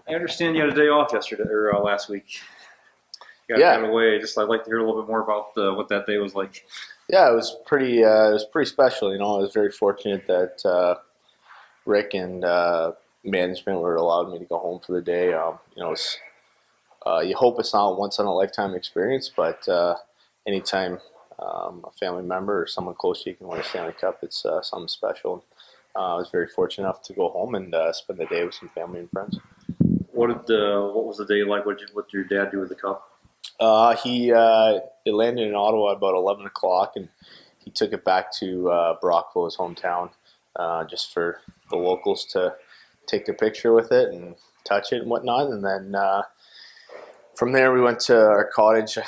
I understand you had a day off yesterday or last week. You got Yeah, out of the way. I'd like to hear a little bit more about what that day was like. yeah, it was pretty special. I was very fortunate that Rick and management were allowed me to go home for the day. You hope it's not a once in a lifetime experience, but anytime a family member or someone close to you can win a Stanley Cup, it's something special. I was very fortunate enough to go home and spend the day with some family and friends. What was the day like? What did your dad do with the cup? It landed in Ottawa about 11 o'clock, and he took it back to Brockville, his hometown, just for the locals to take a picture with it and touch it and whatnot. And then from there, we went to our cottage.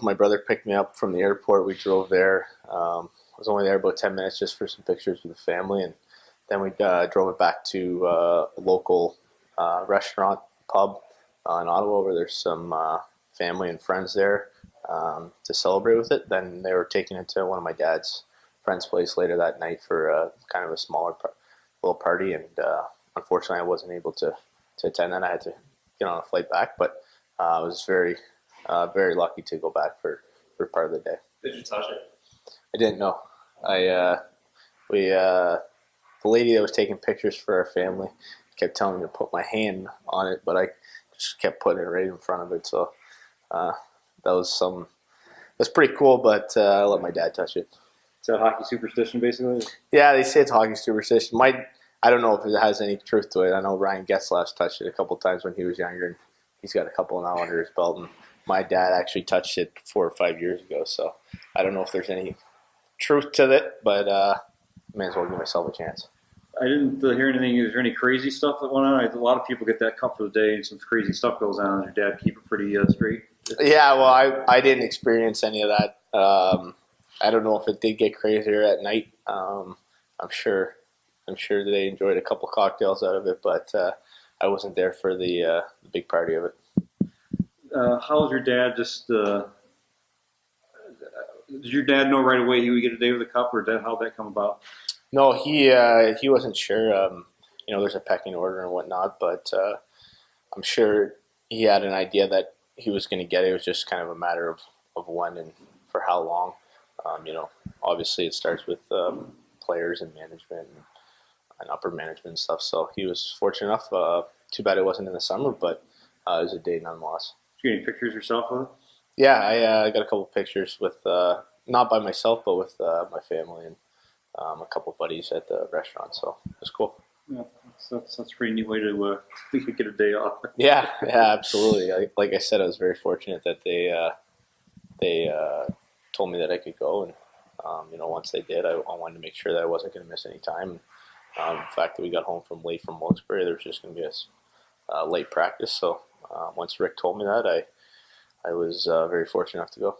My brother picked me up from the airport. We drove there. I was only there about 10 minutes just for some pictures with the family, and then we drove it back to a local restaurant, pub in Ottawa, where there's some family and friends there to celebrate with it. Then they were taking it to one of my dad's friend's place later that night for kind of a smaller little party. And unfortunately, I wasn't able to attend that. I had to get on a flight back, but I was very lucky to go back for part of the day. Did you touch it? I didn't know. The lady that was taking pictures for our family kept telling me to put my hand on it, but I just kept putting it right in front of it. So that's pretty cool, but I let my dad touch it. Is that hockey superstition, basically? Yeah, they say it's hockey superstition. I don't know if it has any truth to it. I know Ryan Getzlaf's touched it a couple times when he was younger, and he's got a couple now under his belt. And my dad actually touched it 4 or 5 years ago, so I don't know if there's any truth to it, but I may as well give myself a chance. I didn't hear anything. Is there any crazy stuff that went on? A lot of people get that cup for the day, and some crazy stuff goes on. Does your dad keep it pretty straight? Yeah, well, I didn't experience any of that. I don't know if it did get crazier at night. I'm sure they enjoyed a couple cocktails out of it, but I wasn't there for the big party of it. How was your dad? Did your dad know right away he would get a day with a cup, or how'd that come about? No, he wasn't sure. There's a pecking order and whatnot, but I'm sure he had an idea that he was going to get it. It was just kind of a matter of when and for how long. Obviously it starts with players and management and upper management and stuff. So he was fortunate enough. Too bad it wasn't in the summer, but it was a day nonetheless. Did you get any pictures yourself of it? Yeah, I got a couple pictures with not by myself, but with my family and a couple buddies at the restaurant. So it was cool. Yeah, that's a pretty neat way to get a day off. Yeah, absolutely. Like I said, I was very fortunate that they told me that I could go, and once they did, I wanted to make sure that I wasn't going to miss any time. The fact that we got home late from Wilkes-Barre, there was just going to be a late practice. So once Rick told me that, I was very fortunate enough to go.